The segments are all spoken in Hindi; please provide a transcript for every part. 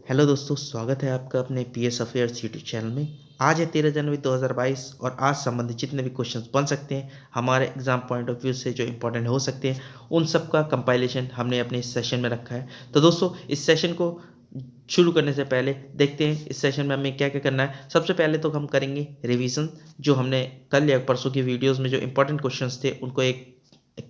हेलो दोस्तों, स्वागत है आपका अपने पीएस अफेयर्स यूट्यूब चैनल में। आज है 13 जनवरी 2022 और आज संबंधित जितने भी क्वेश्चंस बन सकते हैं हमारे एग्जाम पॉइंट ऑफ व्यू से जो इंपॉर्टेंट हो सकते हैं उन सब का कंपाइलेशन हमने अपने इस सेशन में रखा है। तो दोस्तों, इस सेशन को शुरू करने से पहले देखते हैं इस सेशन में हमें क्या क्या करना है। सबसे पहले तो हम करेंगे रिवीजन, जो हमने कल या परसों की वीडियोज़ में जो इंपॉर्टेंट क्वेश्चंस थे उनको एक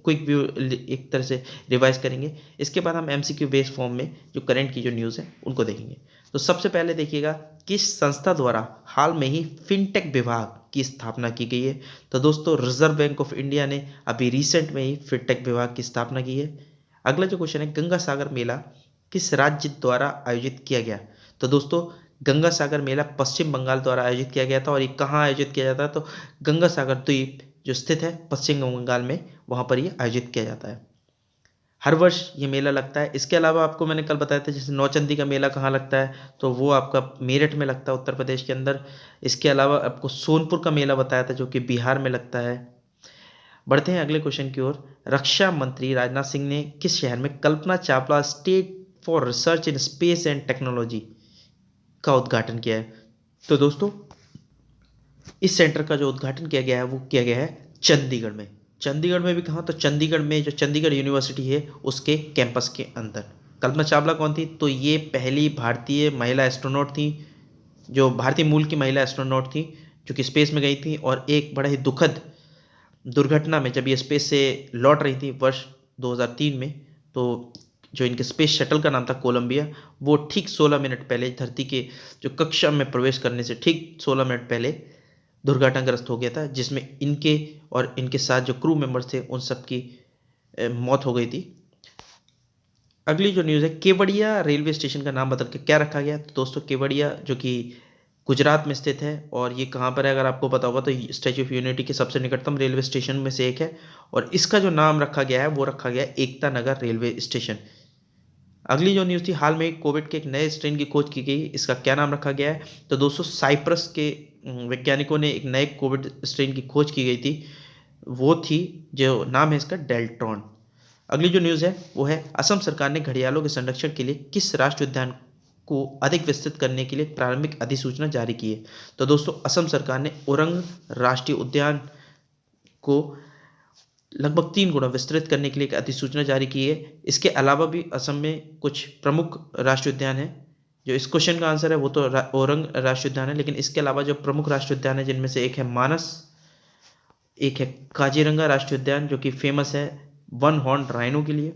क्विक व्यू एक तरह से रिवाइज करेंगे। इसके बाद हम एमसीक्यू बेस्ड फॉर्म में जो करंट की जो न्यूज़ है उनको देखेंगे। तो सबसे पहले देखिएगा, किस संस्था द्वारा हाल में ही फिनटेक विभाग की स्थापना की गई है। तो दोस्तों, रिजर्व बैंक ऑफ इंडिया ने अभी रिसेंट में ही फिनटेक विभाग की स्थापना की है। अगला जो क्वेश्चन है, गंगा सागर मेला किस राज्य द्वारा आयोजित किया गया। तो दोस्तों, गंगा सागर मेला पश्चिम बंगाल द्वारा आयोजित किया गया था। और ये कहाँ आयोजित किया जाता है? तो गंगा सागर द्वीप जो स्थित है पश्चिम बंगाल में, वहाँ पर ये आयोजित किया जाता है। हर वर्ष ये मेला लगता है। इसके अलावा आपको मैंने कल बताया था जैसे नौचंदी का मेला कहाँ लगता है, तो वो आपका मेरठ में लगता है, उत्तर प्रदेश के अंदर। इसके अलावा आपको सोनपुर का मेला बताया था जो कि बिहार में लगता है। बढ़ते हैं अगले क्वेश्चन की ओर। रक्षा मंत्री राजनाथ सिंह ने किस शहर में Kalpana Chawla state for research in space and technology का उद्घाटन किया है। तो दोस्तों, इस सेंटर का जो उद्घाटन किया गया है वो किया गया है चंडीगढ़ में। चंडीगढ़ में भी कहाँ? तो चंडीगढ़ में जो चंडीगढ़ यूनिवर्सिटी है उसके कैंपस के अंदर। कल्पना चावला कौन थी? तो ये पहली भारतीय महिला एस्ट्रोनॉट थी, जो भारतीय मूल की महिला एस्ट्रोनॉट थी जो कि स्पेस में गई थी। और एक बड़ा ही दुखद दुर्घटना में जब ये स्पेस से लौट रही थी वर्ष 2003 में, तो जो इनके स्पेस शटल का नाम था कोलंबिया, वो ठीक 16 मिनट पहले धरती के जो कक्षा में प्रवेश करने से ठीक 16 मिनट पहले दुर्घटनाग्रस्त हो गया था, जिसमें इनके और इनके साथ जो क्रू मेंबर्स थे उन सब की मौत हो गई थी। अगली जो न्यूज़ है, केवड़िया रेलवे स्टेशन का नाम बदल के क्या रखा गया। तो दोस्तों, केवड़िया जो कि गुजरात में स्थित है, और ये कहाँ पर है अगर आपको पता होगा तो स्टैच्यू ऑफ यूनिटी के सबसे निकटतम रेलवे स्टेशन में से एक है। और इसका जो नाम रखा गया है वो रखा गया है एकता नगर रेलवे स्टेशन। अगली जो न्यूज़ थी, हाल में कोविड के एक नए स्ट्रेन की खोज की गई, इसका क्या नाम रखा गया है। तो दोस्तों, साइप्रस के वैज्ञानिकों ने एक नए कोविड स्ट्रेन की खोज की गई थी, वो थी जो नाम है इसका डेल्ट्रॉन। अगली जो न्यूज़ है वो है, असम सरकार ने घड़ियालों के संरक्षण के लिए किस राष्ट्रीय उद्यान को अधिक विस्तृत करने के लिए प्रारंभिक अधिसूचना जारी की है। तो दोस्तों, असम सरकार ने ओरंग राष्ट्रीय उद्यान को लगभग 3 गुना विस्तृत करने के लिए एक अधिसूचना जारी की है। इसके अलावा भी असम में कुछ प्रमुख राष्ट्रीय उद्यान हैं। जो इस क्वेश्चन का आंसर है वो तो ओरंग राष्ट्रीय उद्यान है, लेकिन इसके अलावा जो प्रमुख राष्ट्रीय उद्यान है जिनमें से एक है मानस, एक है काजीरंगा राष्ट्रीय उद्यान जो कि फेमस है वन हॉर्न राइनो के लिए।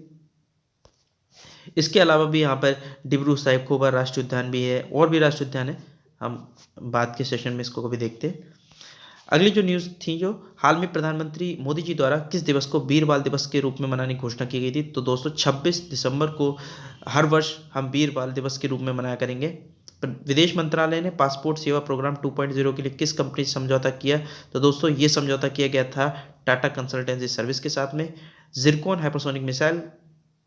इसके अलावा भी यहाँ पर डिब्रू साहिब राष्ट्रीय उद्यान भी है, और भी राष्ट्रीय उद्यान है, हम बाद के सेशन में इसको कभी देखते हैं। अगली जो न्यूज़ थी, जो हाल में प्रधानमंत्री मोदी जी द्वारा किस दिवस को वीर बाल दिवस के रूप में मनाने की घोषणा की गई थी। तो दोस्तों, 26 दिसंबर को हर वर्ष हम वीर बाल दिवस के रूप में मनाया करेंगे। विदेश मंत्रालय ने पासपोर्ट सेवा प्रोग्राम 2.0 के लिए किस कंपनी से समझौता किया। तो दोस्तों, ये समझौता किया गया था टाटा कंसल्टेंसी सर्विस के साथ में। जिरकॉन हाइपरसोनिक मिसाइल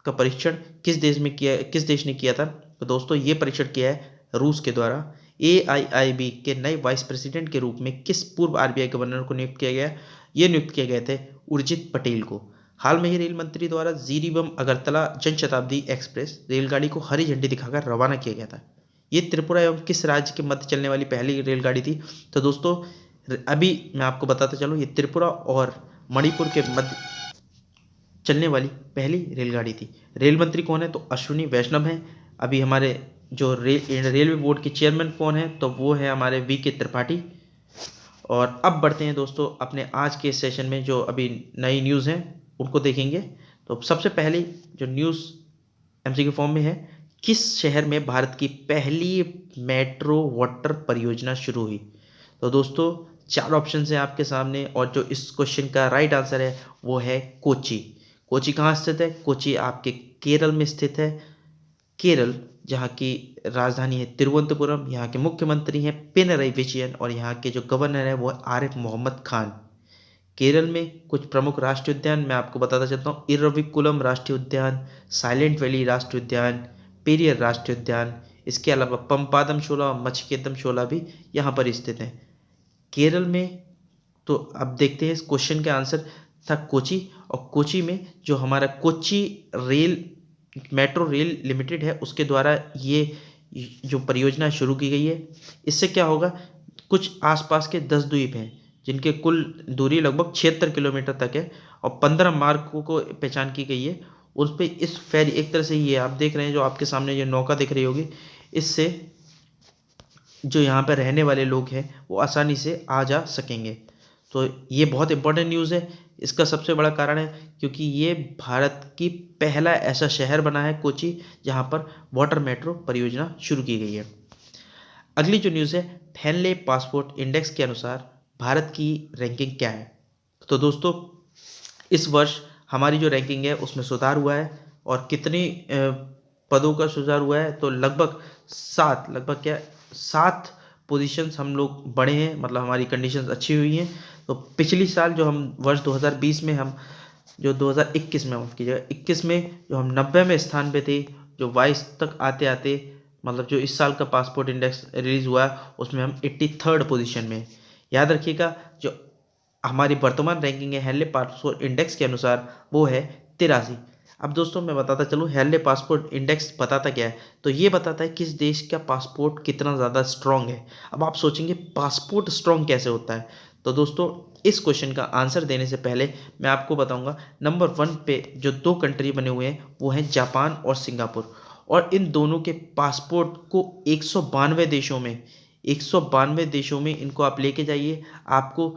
का परीक्षण किस देश ने किया था। तो दोस्तों, ये परीक्षण किया है रूस के द्वारा। AIIB के नए वाइस प्रेसिडेंट के रूप में किस पूर्व RBI गवर्नर को नियुक्त किया गया? ये नियुक्त किए गए थे उर्जित पटेल को। हाल में ही रेल मंत्री द्वारा जीरीबम अगरतला जनशताब्दी एक्सप्रेस रेलगाड़ी को हरी झंडी दिखाकर रवाना किया गया था। ये त्रिपुरा एवं किस राज्य के मध्य चलने वाली पहली रेलगाड़ी थी। तो दोस्तों, अभी मैं आपको बताता चलूँ, ये त्रिपुरा और मणिपुर के मध्य चलने वाली पहली रेलगाड़ी थी। रेल मंत्री कौन है? तो अश्विनी वैष्णव हैं। अभी हमारे जो रेलवे बोर्ड के चेयरमैन कौन है? तो वो है हमारे VK त्रिपाठी। और अब बढ़ते हैं दोस्तों अपने आज के सेशन में, जो अभी नई न्यूज़ हैं उनको देखेंगे। तो सबसे पहले जो न्यूज़ MCQ फॉर्म में है, किस शहर में भारत की पहली मेट्रो वाटर परियोजना शुरू हुई। तो दोस्तों, 4 ऑप्शन हैं आपके सामने, और जो इस क्वेश्चन का राइट आंसर है वो है कोची। कोची कहाँ स्थित है? कोची आपके केरल में स्थित है। केरल, जहाँ की राजधानी है तिरुवनंतपुरम, यहाँ के मुख्यमंत्री हैं पिनरई विजयन, और यहाँ के जो गवर्नर है वो है आरिफ मोहम्मद खान। केरल में कुछ प्रमुख राष्ट्रीय उद्यान मैं आपको बताता चलता हूँ। इरविकुलम राष्ट्रीय उद्यान, साइलेंट वैली राष्ट्रीय उद्यान, पेरियर राष्ट्रीय उद्यान। इसके अलावा पंपादम शोला और मचकेदम शोला भी यहाँ पर स्थित हैं केरल में। तो अब देखते हैं इस क्वेश्चन का आंसर था कोची। और कोची में जो हमारा Kochi rail metro rail limited है उसके द्वारा ये जो परियोजना शुरू की गई है। इससे क्या होगा, कुछ आसपास के 10 द्वीप हैं जिनके कुल दूरी लगभग 76 किलोमीटर तक है और 15 मार्गों को पहचान की गई है। उस पे इस फेरी एक तरह से ये आप देख रहे हैं, जो आपके सामने ये नौका दिख रही होगी, इससे जो यहाँ पर रहने वाले लोग हैं वो आसानी से आ जा सकेंगे। तो ये बहुत इंपॉर्टेंट न्यूज़ है। इसका सबसे बड़ा कारण है क्योंकि ये भारत की पहला ऐसा शहर बना है कोची जहाँ पर वाटर मेट्रो परियोजना शुरू की गई है। अगली जो न्यूज़ है, हेनले पासपोर्ट इंडेक्स के अनुसार भारत की रैंकिंग क्या है। तो दोस्तों, इस वर्ष हमारी जो रैंकिंग है उसमें सुधार हुआ है। और कितनी पदों का सुधार हुआ है, तो लगभग 7 पोजीशंस हम लोग बढ़े हैं, मतलब हमारी कंडीशंस अच्छी हुई हैं। तो पिछली साल जो हम वर्ष 2020 में हम जो 2021 में माफ़ कीजिएगा 21 में जो हम 90वें स्थान पे थे, जो 22 तक आते आते मतलब जो इस साल का पासपोर्ट इंडेक्स रिलीज़ हुआ है उसमें हम 83rd पोजीशन में। याद रखिएगा, जो हमारी वर्तमान रैंकिंग है हेनले पासपोर्ट इंडेक्स के अनुसार वो है 83। अब दोस्तों मैं बताता चलूँ, हेनले पासपोर्ट इंडेक्स बताता क्या है, तो ये बताता है किस देश का पासपोर्ट कितना ज़्यादा स्ट्रांग है। अब आप सोचेंगे पासपोर्ट स्ट्रांग कैसे होता है, तो दोस्तों इस क्वेश्चन का आंसर देने से पहले मैं आपको बताऊंगा नंबर 1 पे जो 2 कंट्री बने हुए हैं वो हैं जापान और सिंगापुर। और इन दोनों के पासपोर्ट को 192 देशों में इनको आप लेके जाइए, आपको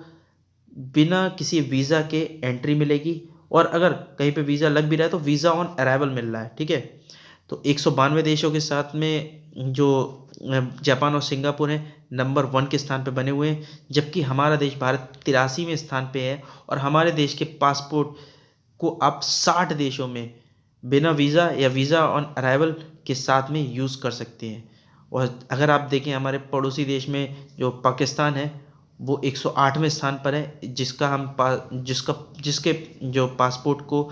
बिना किसी वीज़ा के एंट्री मिलेगी। और अगर कहीं पे वीज़ा लग भी रहा है तो वीज़ा ऑन अराइवल मिल रहा है, ठीक है। तो 192 देशों के साथ में जो जापान और सिंगापुर हैं नंबर 1 के स्थान पे बने हुए हैं, जबकि हमारा देश भारत 83वें स्थान पे है। और हमारे देश के पासपोर्ट को आप 60 देशों में बिना वीज़ा या वीज़ा ऑन अराइवल के साथ में यूज़ कर सकते हैं। और अगर आप देखें हमारे पड़ोसी देश में जो पाकिस्तान है वो 108वें स्थान पर है, जिसके जो पासपोर्ट को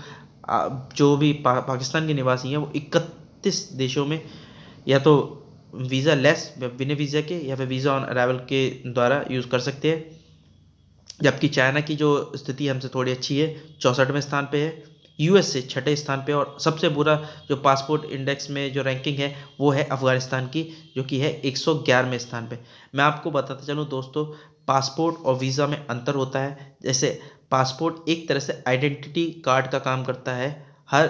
जो भी पाकिस्तान के निवासी हैं वो 31 देशों में या तो वीज़ा लेस बिना वीज़ा के या फिर वीज़ा ऑन अराइवल के द्वारा यूज़ कर सकते हैं। जबकि चाइना की जो स्थिति हमसे थोड़ी अच्छी है, 64वें स्थान पे है। यूएस से 6ठे स्थान पे, और सबसे बुरा जो पासपोर्ट इंडेक्स में जो रैंकिंग है वो है अफ़गानिस्तान की, जो कि है 111वें स्थान पे। मैं आपको बताता चलूँ दोस्तों, पासपोर्ट और वीज़ा में अंतर होता है। जैसे पासपोर्ट एक तरह से आइडेंटिटी कार्ड का काम करता है हर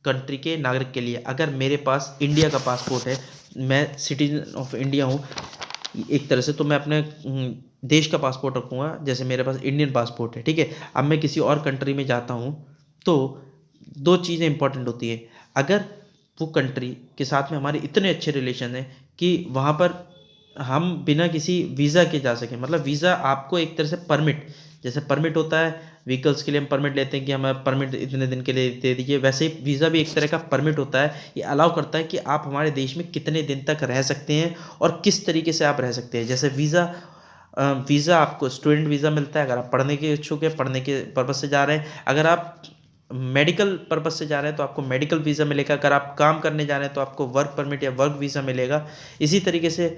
कंट्री के नागरिक के लिए। अगर मेरे पास इंडिया का पासपोर्ट है, मैं सिटीजन ऑफ इंडिया हूँ एक तरह से, तो मैं अपने देश का पासपोर्ट रखूँगा। जैसे मेरे पास इंडियन पासपोर्ट है, ठीक है। अब मैं किसी और कंट्री में जाता हूँ तो 2 चीज़ें इंपॉर्टेंट होती है। अगर वो कंट्री के साथ में हमारे इतने अच्छे रिलेशन हैं कि वहाँ पर हम बिना किसी वीज़ा के जा सकें, मतलब वीज़ा आपको एक तरह से परमिट, जैसे परमिट होता है व्हीकल्स के लिए हम परमिट लेते हैं कि हमें परमिट इतने दिन के लिए दे दीजिए, वैसे ही वीज़ा भी एक तरह का परमिट होता है। ये अलाउ करता है कि आप हमारे देश में कितने दिन तक रह सकते हैं और किस तरीके से आप रह सकते हैं। जैसे वीज़ा आपको स्टूडेंट वीज़ा मिलता है अगर आप पढ़ने के इच्छुक है, पढ़ने के पर्पज़ से जा रहे हैं। अगर आप मेडिकल पर्पज़ से जा रहे हैं तो आपको मेडिकल वीज़ा मिलेगा। अगर आप काम करने जा रहे हैं तो आपको वर्क परमिट या वर्क वीज़ा मिलेगा। इसी तरीके से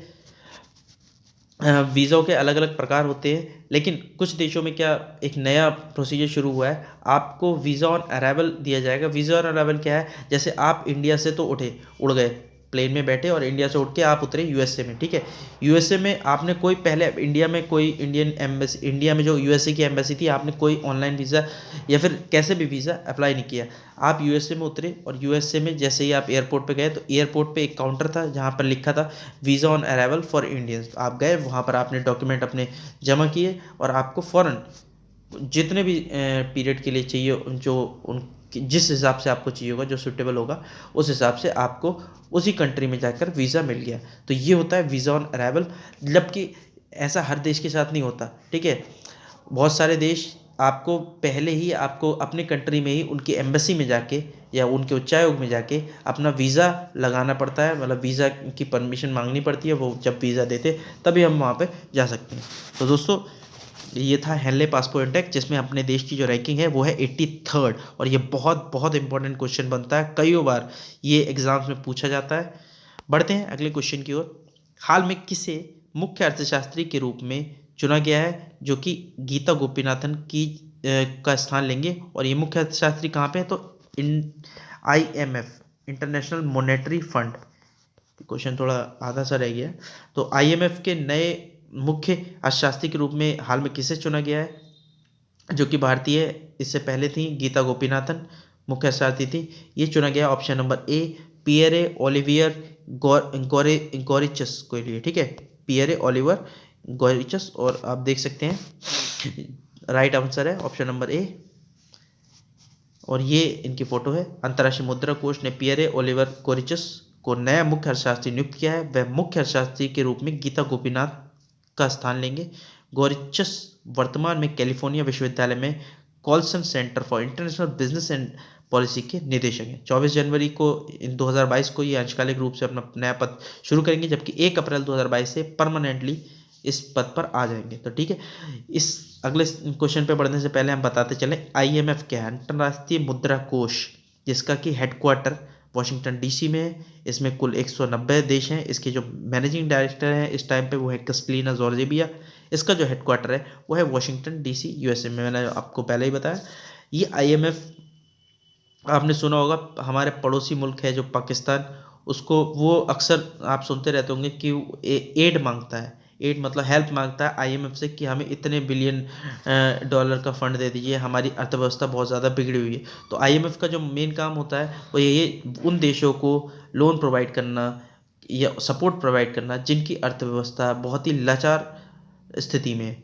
वीज़ों के अलग अलग प्रकार होते हैं। लेकिन कुछ देशों में क्या एक नया प्रोसीजर शुरू हुआ है, आपको वीज़ा ऑन अराइवल दिया जाएगा। वीज़ा ऑन अराइवल क्या है, जैसे आप इंडिया से तो उड़ गए प्लेन में बैठे और इंडिया से उठ के आप उतरे यूएसए में, ठीक है। यूएसए में आपने कोई पहले इंडिया में कोई इंडियन एम्बेसी, इंडिया में जो यूएसए की एम्बेसी थी, आपने कोई ऑनलाइन वीज़ा या फिर कैसे भी वीज़ा अप्लाई नहीं किया। आप यूएसए में उतरे और यूएसए में जैसे ही आप एयरपोर्ट पे गए तो एयरपोर्ट पे एक काउंटर था जहाँ पर लिखा था visa on arrival for Indians. आप गए वहाँ पर, आपने डॉक्यूमेंट अपने जमा किए और आपको फ़ौरन जितने भी पीरियड के लिए चाहिए, जो उन जिस हिसाब से आपको चाहिए होगा, जो सूटेबल होगा, उस हिसाब से आपको उसी कंट्री में जाकर वीज़ा मिल गया। तो ये होता है वीज़ा ऑन अराइवल, जबकि ऐसा हर देश के साथ नहीं होता, ठीक है। बहुत सारे देश आपको पहले ही आपको अपने कंट्री में ही उनकी एम्बेसी में जाके या उनके उच्चायोग में जाके अपना वीज़ा लगाना पड़ता है, मतलब वीज़ा की परमिशन मांगनी पड़ती है। वो जब वीज़ा देते तभी हम वहाँ पे जा सकते हैं। तो दोस्तों ये था हेनले पासपोर्ट इंडेक्स, जिसमें अपने देश की जो रैंकिंग है वो है 83rd। और ये बहुत बहुत इंपॉर्टेंट क्वेश्चन बनता है, कई बार ये एग्जाम्स में पूछा जाता है। बढ़ते हैं अगले क्वेश्चन की ओर। हाल में किसे मुख्य अर्थशास्त्री के रूप में चुना गया है जो कि गीता गोपीनाथन की का स्थान लेंगे। और ये मुख्य अर्थशास्त्री कहाँ पे है, तो IMF international monetary fund question थोड़ा आधा सा रह गया। तो IMF के नए मुख्य अर्थशास्त्री के रूप में हाल में किसे चुना गया है, जो कि भारतीय इससे पहले थी गीता गोपीनाथन मुख्य अर्थशास्त्री थी। ये चुना गया option number A Pierre Olivier Gourinchas के लिए, ठीक है, पियरे ओलिवर गॉरिचस। और आप देख सकते हैं राइट आंसर है ऑप्शन नंबर ए। और ये इनकी फोटो है। अंतर्राष्ट्रीय मुद्रा कोष ने पियरे ओलिवर गॉरिचस को नया मुख्य अर्थशास्त्री नियुक्त किया है। वह मुख्य अर्थशास्त्री के रूप में गीता गोपीनाथ का स्थान लेंगे। गॉरिचस वर्तमान में कैलिफोर्निया विश्वविद्यालय में Colson centre for international business and policy के निदेशक हैं। 24 जनवरी को 2022 को ये अंशकालिक रूप से अपना नया पद शुरू करेंगे, जबकि 1 अप्रैल 2022 से परमानेंटली इस पद पर आ जाएंगे। तो ठीक है, इस अगले क्वेश्चन पे बढ़ने से पहले हम बताते चलें IMF क्या है। अंतर्राष्ट्रीय मुद्रा कोष, जिसका कि हेडक्वार्टर वॉशिंगटन DC में है। इसमें कुल 190 देश हैं। इसके जो मैनेजिंग डायरेक्टर हैं इस टाइम पे वो है क्रिस्टलिना जॉर्जेविया। इसका जो हेडक्वार्टर है वो है वॉशिंगटन DC USA में। मैंने आपको पहले ही बताया। ये IMF आपने सुना होगा, हमारे पड़ोसी मुल्क है जो पाकिस्तान, उसको वो अक्सर आप सुनते रहते होंगे कि एड मांगता है। एड मतलब हेल्प मांगता है IMF से कि हमें इतने बिलियन डॉलर का फंड दे दीजिए, हमारी अर्थव्यवस्था बहुत ज़्यादा बिगड़ी हुई है। तो IMF का जो मेन काम होता है वो ये उन देशों को लोन प्रोवाइड करना या सपोर्ट प्रोवाइड करना जिनकी अर्थव्यवस्था बहुत ही लाचार स्थिति में है।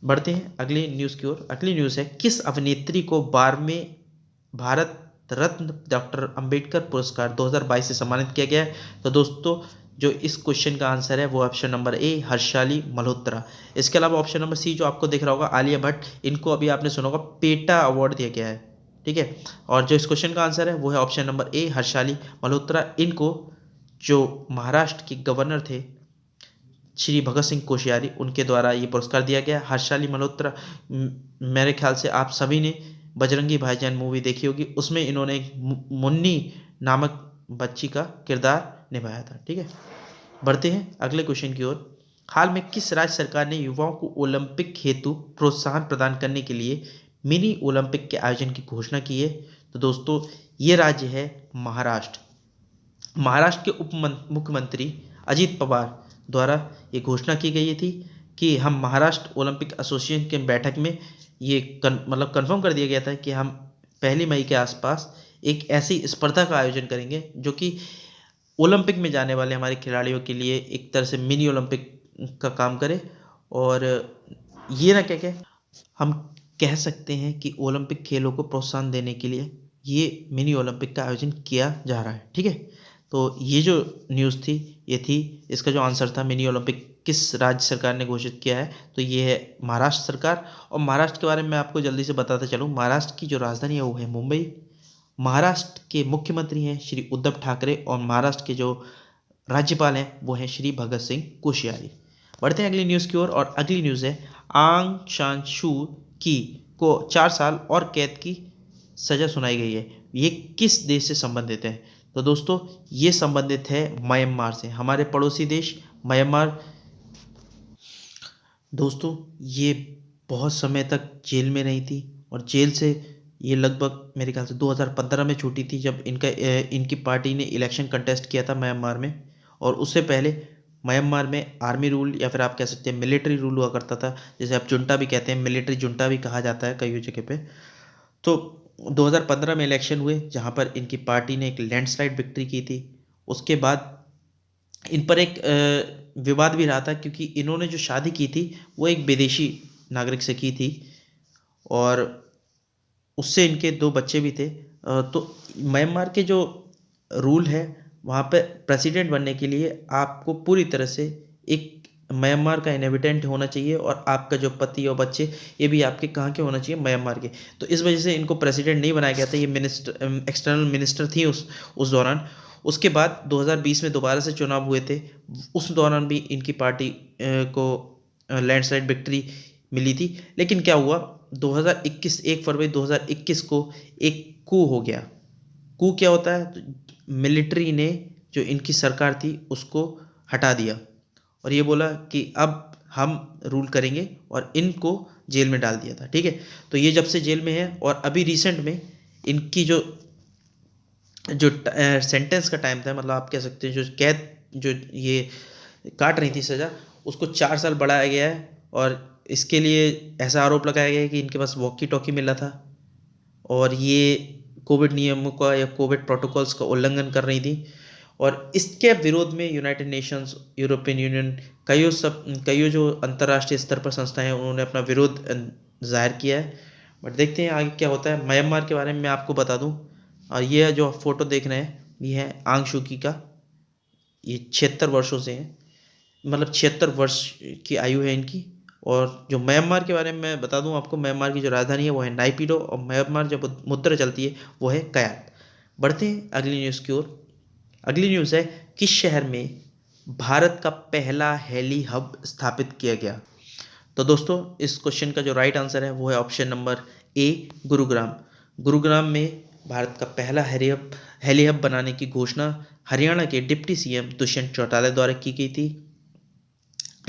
बढ़ते हैं अगली न्यूज़ की ओर। अगली न्यूज़ है, किस अभिनेत्री को 12वें भारत रत्न डॉक्टर अंबेडकर पुरस्कार 2022 से सम्मानित किया गया है? तो दोस्तों जो इस क्वेश्चन का आंसर है वो option number A Harshali Malhotra. इसके अलावा ऑप्शन नंबर सी जो आपको दिख रहा होगा आलिया भट्ट, इनको अभी आपने सुना होगा पेटा अवार्ड दिया गया है, ठीक है। और जो इस क्वेश्चन का आंसर है वो है option number A Harshali Malhotra. इनको जो महाराष्ट्र के गवर्नर थे श्री भगत सिंह कोश्यारी, उनके द्वारा ये पुरस्कार दिया गया। हर्षाली मल्होत्रा, मेरे ख्याल से आप सभी ने बजरंगी भाईजान मूवी देखी होगी, उसमें इन्होंने एक मुन्नी नामक बच्ची का किरदार निभाया था, ठीक है। बढ़ते हैं अगले क्वेश्चन की ओर। हाल में किस राज्य सरकार ने युवाओं को ओलंपिक हेतु प्रोत्साहन प्रदान करने के लिए मिनी ओलंपिक के आयोजन की घोषणा की है? तो दोस्तों ये राज्य है महाराष्ट्र। महाराष्ट्र के उप मुख्यमंत्री अजीत पवार द्वारा ये घोषणा की गई थी कि हम महाराष्ट्र ओलंपिक एसोसिएशन के बैठक में ये कंफर्म कर दिया गया था कि हम 1 मई के आसपास एक ऐसी स्पर्धा का आयोजन करेंगे जो कि ओलंपिक में जाने वाले हमारे खिलाड़ियों के लिए एक तरह से मिनी ओलंपिक का काम करे। और ये ना क्या हम कह सकते हैं कि ओलंपिक खेलों को प्रोत्साहन देने के लिए ये मिनी ओलंपिक का आयोजन किया जा रहा है, ठीक है। तो ये जो न्यूज़ थी ये थी, इसका जो आंसर था मिनी ओलंपिक किस राज्य सरकार ने घोषित किया है, तो ये है महाराष्ट्र सरकार। और महाराष्ट्र के बारे में मैं आपको जल्दी से बताता चलूँ, महाराष्ट्र की जो राजधानी है वो है मुंबई। महाराष्ट्र के मुख्यमंत्री हैं श्री उद्धव ठाकरे और महाराष्ट्र के जो राज्यपाल हैं वो हैं श्री भगत सिंह कोश्यारी। बढ़ते हैं अगली न्यूज़ की ओर। और अगली न्यूज़ है, आंग सान सू की को 4 साल और कैद की सज़ा सुनाई गई है। ये किस देश से संबंधित है? तो दोस्तों ये संबंधित है म्यांमार से, हमारे पड़ोसी देश म्यांमार। दोस्तों ये बहुत समय तक जेल में रही थी और जेल से ये लगभग मेरे ख्याल से 2015 में छूटी थी, जब इनकी पार्टी ने इलेक्शन कंटेस्ट किया था म्यांमार में। और उससे पहले म्यांमार में आर्मी रूल या फिर आप कह सकते हैं मिलिट्री रूल हुआ करता था, जैसे आप जुंटा भी कहते हैं, मिलिट्री जुंटा भी कहा जाता है कई जगह पे। तो 2015 में इलेक्शन हुए जहाँ पर इनकी पार्टी ने एक लैंडस्लाइड विक्ट्री की थी। उसके बाद इन पर एक विवाद भी रहा था क्योंकि इन्होंने जो शादी की थी वो एक विदेशी नागरिक से की थी और उससे इनके 2 बच्चे भी थे। तो म्यांमार के जो रूल है वहाँ पे प्रेसिडेंट बनने के लिए आपको पूरी तरह से एक म्यांमार का इनहेबिटेंट होना चाहिए और आपका जो पति और बच्चे ये भी आपके कहाँ के होना चाहिए, म्यांमार के। तो इस वजह से इनको प्रेसिडेंट नहीं बनाया गया था। ये एक्सटर्नल मिनिस्टर थी उस दौरान। उसके बाद 2020 में दोबारा से चुनाव हुए थे, उस दौरान भी इनकी पार्टी को लैंडस्लाइड विक्ट्री मिली थी। लेकिन क्या हुआ, 1 फरवरी 2021 को एक कू हो गया। कू क्या होता है, तो मिलिट्री ने जो इनकी सरकार थी उसको हटा दिया और ये बोला कि अब हम रूल करेंगे और इनको जेल में डाल दिया था, ठीक है। तो ये जब से जेल में है और अभी रिसेंट में इनकी जो जो सेंटेंस का टाइम था, मतलब आप कह सकते हैं जो कैद जो ये काट रही थी सज़ा, उसको 4 साल बढ़ाया गया है। और इसके लिए ऐसा आरोप लगाया गया है कि इनके पास वॉकी टॉकी मिला था और ये कोविड नियमों का या कोविड प्रोटोकॉल्स का उल्लंघन कर रही थी। और इसके विरोध में यूनाइटेड नेशंस, यूरोपियन यूनियन, कईयों जो अंतर्राष्ट्रीय स्तर पर संस्थाएं हैं उन्होंने अपना विरोध जाहिर किया है। बट देखते हैं आगे क्या होता है। म्यांमार के बारे में मैं आपको बता दूं, और ये जो आप फोटो देख रहे हैं ये है आंग सूकी का। ये 76 वर्षों से है, मतलब 76 वर्ष की आयु है इनकी। और जो म्यांमार के बारे में मैं बता दूं आपको, म्यांमार की जो राजधानी है वो है नाइपीडो, और म्यांमार जो मुद्रा चलती है वो है कयात। बढ़ते हैं अगली न्यूज़ की ओर। अगली न्यूज़ है, किस शहर में भारत का पहला हेली हब स्थापित किया गया। तो दोस्तों इस क्वेश्चन का जो राइट आंसर है वो है ऑप्शन नंबर ए, गुरुग्राम। गुरुग्राम में भारत का पहला हेली हब बनाने की घोषणा हरियाणा के डिप्टी सीएम दुष्यंत चौटाला द्वारा की गई थी।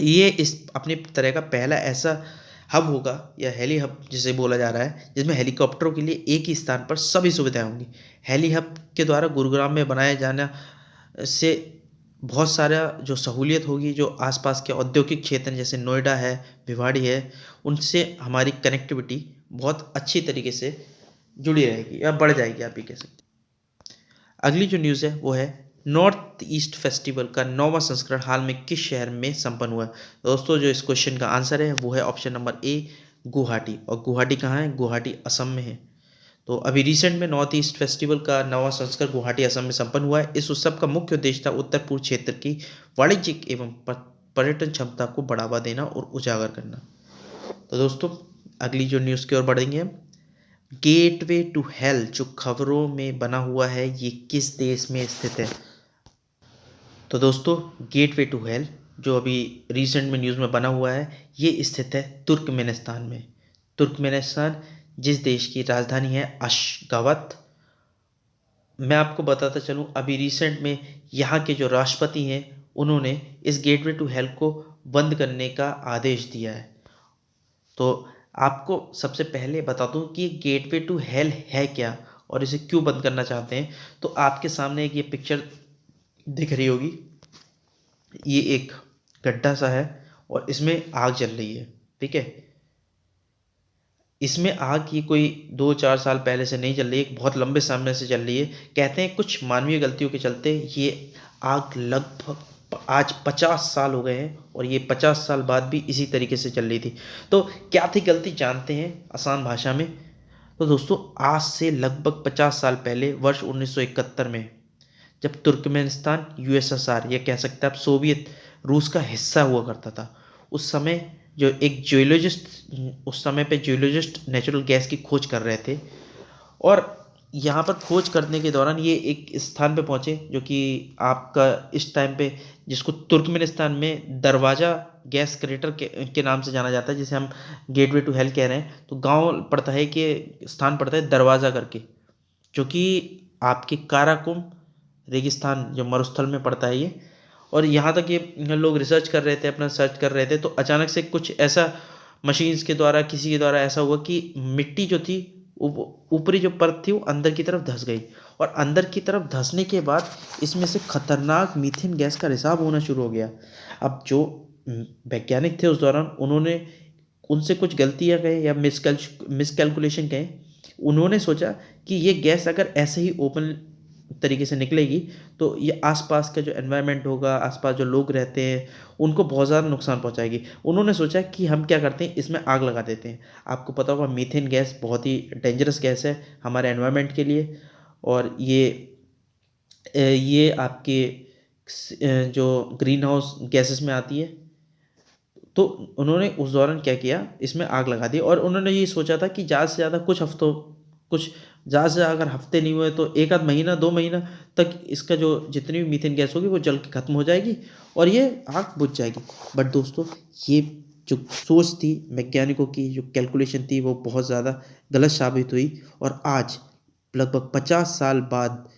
ये इस अपनी तरह का पहला ऐसा हब होगा, या हेली हब जिसे बोला जा रहा है, जिसमें हेलीकॉप्टरों के लिए एक ही स्थान पर सभी सुविधाएं होंगी। हेली हब के द्वारा गुरुग्राम में बनाया जाना से बहुत सारा जो सहूलियत होगी, जो आसपास के औद्योगिक क्षेत्र हैं, जैसे नोएडा है, भिवाड़ी है, उनसे हमारी कनेक्टिविटी बहुत अच्छी तरीके से जुड़ी रहेगी या बढ़ जाएगी, आप ये कह सकते हैं। अगली जो न्यूज़ है वो है, नॉर्थ ईस्ट फेस्टिवल का 9वां संस्करण हाल में किस शहर में संपन्न हुआ है। दोस्तों जो इस क्वेश्चन का आंसर है वो है ऑप्शन नंबर ए, गुवाहाटी। और गुवाहाटी कहाँ है? गुवाहाटी असम में है। तो अभी रिसेंट में नॉर्थ ईस्ट फेस्टिवल का 9वां संस्करण गुवाहाटी असम में संपन्न हुआ है। इस उत्सव का मुख्य उद्देश्य था उत्तर पूर्व क्षेत्र की वाणिज्यिक एवं पर्यटन क्षमता को बढ़ावा देना और उजागर करना। तो दोस्तों अगली जो न्यूज़ की ओर बढ़ेंगे हम। गेटवे टू हेल जो खबरों में बना हुआ है, ये किस देश में स्थित है। तो दोस्तों गेटवे टू हेल जो अभी रिसेंट में न्यूज़ में बना हुआ है, ये स्थित है तुर्कमेनिस्तान में। तुर्कमेनिस्तान जिस देश की राजधानी है अशगाबत। मैं आपको बताता चलूँ, अभी रिसेंट में यहाँ के जो राष्ट्रपति हैं उन्होंने इस गेटवे टू हेल को बंद करने का आदेश दिया है। तो आपको सबसे पहले बता दूं कि गेटवे टू हेल है क्या और इसे क्यों बंद करना चाहते हैं। तो आपके सामने एक ये पिक्चर दिख रही होगी, ये एक गड्ढा सा है और इसमें आग जल रही है, ठीक है। इसमें आग की कोई 2-4 साल पहले से नहीं जल रही है, बहुत लंबे समय से जल रही है। कहते हैं कुछ मानवीय गलतियों के चलते ये आग लगभग आज 50 साल हो गए हैं और ये 50 साल बाद भी इसी तरीके से चल रही थी। तो क्या थी गलती, जानते हैं आसान भाषा में। तो दोस्तों आज से लगभग 50 साल पहले वर्ष 1971 में, जब तुर्कमेनिस्तान यूएसएसआर, ये कह सकते हैं आप सोवियत रूस का हिस्सा हुआ करता था, उस समय जो एक जियोलॉजिस्ट, उस समय पे जियोलॉजिस्ट नेचुरल गैस की खोज कर रहे थे। और यहाँ पर खोज करने के दौरान ये एक स्थान पे पहुँचे जो कि आपका इस टाइम पे जिसको तुर्कमेनिस्तान में दरवाज़ा गैस क्रेटर के नाम से जाना जाता है, जिसे हम गेटवे टू हेल कह रहे हैं। तो गांव पड़ता है कि स्थान पड़ता है दरवाज़ा करके, जो कि आपके काराकुम रेगिस्तान जो मरुस्थल में पड़ता है ये। और यहाँ तक ये लोग रिसर्च कर रहे थे, अपना सर्च कर रहे थे, तो अचानक से कुछ ऐसा मशीन्स के द्वारा, किसी के द्वारा ऐसा हुआ कि मिट्टी जो थी, ऊपरी जो परत थी वो अंदर की तरफ धंस गई। और अंदर की तरफ धंसने के बाद इसमें से खतरनाक मीथेन गैस का रिसाव होना शुरू हो गया। अब जो वैज्ञानिक थे उस दौरान, उन्होंने उनसे कुछ गलतियाँ कहें या मिसकैलकुलेशन कहें, उन्होंने सोचा कि ये गैस अगर ऐसे ही ओपन तरीके से निकलेगी तो ये आसपास का जो एनवायरनमेंट होगा, आसपास जो लोग रहते हैं, उनको बहुत ज़्यादा नुकसान पहुंचाएगी। उन्होंने सोचा कि हम क्या करते हैं, इसमें आग लगा देते हैं। आपको पता होगा मीथेन गैस बहुत ही डेंजरस गैस है हमारे एनवायरनमेंट के लिए। और ये आपके जो ग्रीन हाउस गैसेस में आती है। तो उन्होंने उस दौरान क्या किया, इसमें आग लगा दी। और उन्होंने ये सोचा था कि ज़्यादा से ज़्यादा कुछ ज़्यादा से अगर हफ्ते नहीं हुए तो 1 आध महीना 2 महीना तक इसका जो जितनी भी मीथेन गैस होगी वो जल के ख़त्म हो जाएगी और ये आग बुझ जाएगी। बट दोस्तों ये जो सोच थी वैज्ञानिकों की, जो कैलकुलेशन थी, वो बहुत ज़्यादा गलत साबित हुई। और आज लगभग 50 साल बाद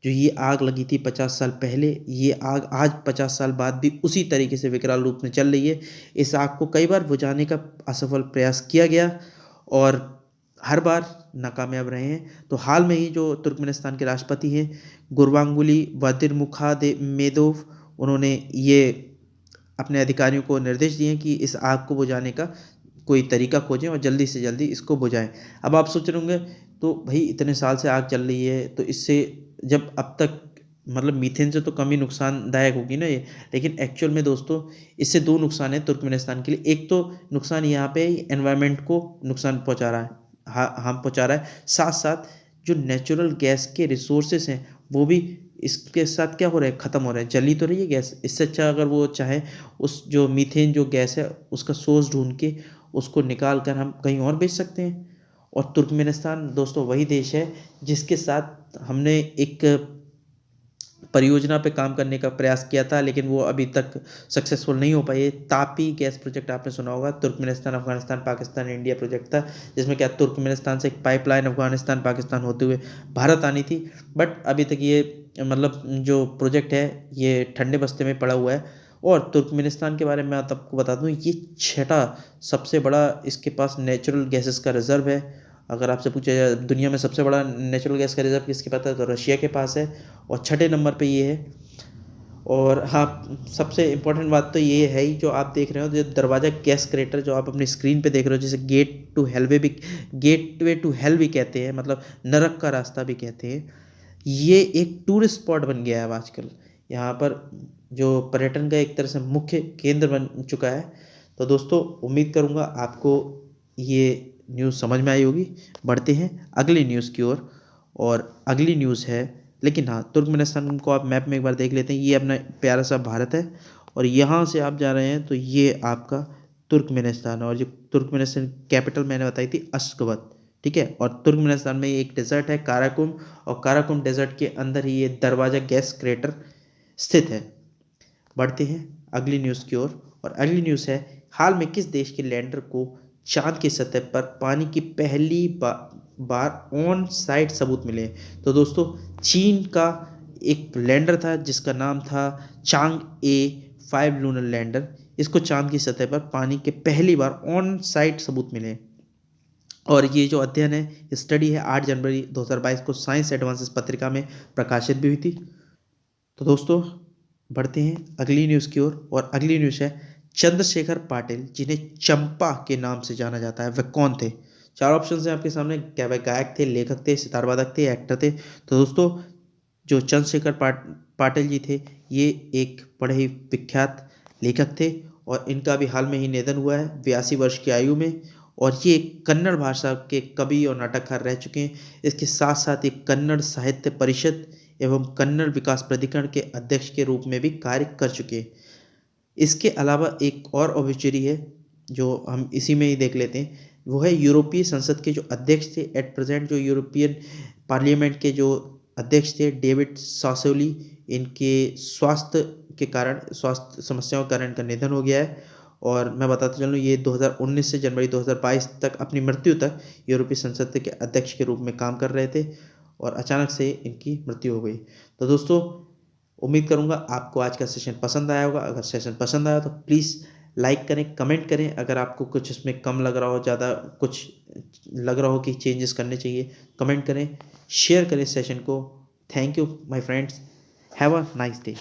जो ये आग लगी थी 50 साल पहले, ये आग आज 50 साल बाद भी उसी तरीके से विकराल रूप में चल रही है। इस आग को कई बार बुझाने का असफल प्रयास किया गया और हर बार नाकामयाब रहे हैं। तो हाल में ही जो तुर्कमेनिस्तान के राष्ट्रपति हैं गुरबांगुली मेदोव, उन्होंने ये अपने अधिकारियों को निर्देश दिए कि इस आग को बुझाने का कोई तरीका खोजें और जल्दी से जल्दी इसको बुझाएं। अब आप सोच रहे होंगे तो भाई इतने साल से आग चल रही है तो इससे जब अब तक मतलब मीथेन से तो कम ही नुकसानदायक होगी ना ये, लेकिन एक्चुअल में दोस्तों इससे दो नुकसान है तुर्कमेनिस्तान के लिए। एक तो नुकसान यहाँ पे एनवायरनमेंट को नुकसान पहुँचा रहा है, हार्म पहुँचा रहा है, साथ साथ जो नेचुरल गैस के रिसोर्सेस हैं वो भी इसके साथ क्या हो रहा है, ख़त्म हो रहा है, जली तो रही है गैस। इससे अच्छा अगर वो चाहे उस जो मीथेन जो गैस है उसका सोर्स ढूंढ के उसको निकाल कर हम कहीं और बेच सकते हैं। और तुर्कमेनिस्तान दोस्तों वही देश है जिसके साथ हमने एक परियोजना पे काम करने का प्रयास किया था, लेकिन वो अभी तक सक्सेसफुल नहीं हो पाई है। तापी गैस प्रोजेक्ट आपने सुना होगा, Turkmenistan Afghanistan Pakistan India project था, जिसमें क्या तुर्कमेनिस्तान से एक पाइपलाइन अफगानिस्तान पाकिस्तान होते हुए भारत आनी थी। बट अभी तक ये मतलब जो प्रोजेक्ट है ये ठंडे बस्ते में पड़ा हुआ है। और तुर्कमेनिस्तान के बारे में मैं आपको बता दूं, ये छठा सबसे बड़ा इसके पास नेचुरल गैसेस का रिजर्व है। अगर आपसे पूछा जाए दुनिया में सबसे बड़ा नेचुरल गैस का रिजर्व किसके पास है, तो रशिया के पास है और छठे नंबर पे ये है। और हाँ, सबसे इम्पोर्टेंट बात तो ये है ही, जो आप देख रहे हो जो दरवाज़ा गैस क्रेटर जो आप अपनी स्क्रीन पे देख रहे हो, जिसे गेट वे टू हेल भी कहते हैं, मतलब नरक का रास्ता भी कहते हैं। ये एक टूरिस्ट स्पॉट बन गया है अब आजकल। यहाँ पर जो पर्यटन का एक तरह से मुख्य केंद्र बन चुका है। तो दोस्तों उम्मीद करूँगा आपको ये न्यूज़ समझ में आई होगी। बढ़ते हैं अगली न्यूज़ की ओर। और अगली न्यूज़ है, लेकिन हाँ तुर्कमेनिस्तान को आप मैप में एक बार देख लेते हैं, ये अपना प्यारा सा भारत है और यहाँ से आप जा रहे हैं तो ये आपका तुर्कमेनिस्तान है। और जो तुर्कमेनिस्तान कैपिटल मैंने बताई थी अशगाबत, ठीक है। और तुर्कमेनिस्तान में एक डेजर्ट है काराकुम, और काराकुम डेजर्ट के अंदर ही ये दरवाज़ा गैस क्रेटर स्थित है। बढ़ते हैं अगली न्यूज़ की ओर। और अगली न्यूज़ है, हाल में किस देश के लैंडर को चांद की सतह पर पानी की पहली बार ऑन साइट सबूत मिले हैं। तो दोस्तों चीन का एक लैंडर था जिसका नाम था चांग-ए 5 लूनर लैंडर, इसको चांद की सतह पर पानी के पहली बार ऑन साइट सबूत मिले हैं। और ये जो अध्ययन है स्टडी है 8 जनवरी 2022 को साइंस एडवांसेस पत्रिका में प्रकाशित भी हुई थी। तो दोस्तों बढ़ते हैं अगली न्यूज़ की ओर। और अगली न्यूज़ है, चंद्रशेखर पाटिल जिन्हें चंपा के नाम से जाना जाता है, वह कौन थे। चार ऑप्शन हैं आपके सामने, क्या वह गायक थे, लेखक थे, सितार वादक थे, एक्टर थे। तो दोस्तों जो चंद्रशेखर पाटिल जी थे ये एक बड़े ही विख्यात लेखक थे और इनका भी हाल में ही निधन हुआ है 82 वर्ष की आयु में। और ये कन्नड़ भाषा के कवि और नाटककार रह चुके हैं। इसके साथ साथ एक कन्नड़ साहित्य परिषद एवं कन्नड़ विकास प्राधिकरण के अध्यक्ष के रूप में भी कार्य कर चुके हैं। इसके अलावा एक और ऑब्विचरी है जो हम इसी में ही देख लेते हैं, वो है यूरोपीय संसद के जो अध्यक्ष थे एट प्रेजेंट, जो यूरोपियन पार्लियामेंट के जो अध्यक्ष थे डेविड सासोली। इनके स्वास्थ्य समस्याओं के कारण इनका निधन हो गया है। और मैं बताता चलूँ ये 2019 से जनवरी 2022 तक अपनी मृत्यु तक यूरोपीय संसद के अध्यक्ष के रूप में काम कर रहे थे और अचानक से इनकी मृत्यु हो गई। तो दोस्तों उम्मीद करूंगा आपको आज का सेशन पसंद आया होगा। अगर सेशन पसंद आया तो प्लीज़ लाइक करें, कमेंट करें। अगर आपको कुछ इसमें कम लग रहा हो, ज़्यादा कुछ लग रहा हो कि चेंजेस करने चाहिए, कमेंट करें, शेयर करें सेशन को। Thank you my friends, have a nice day.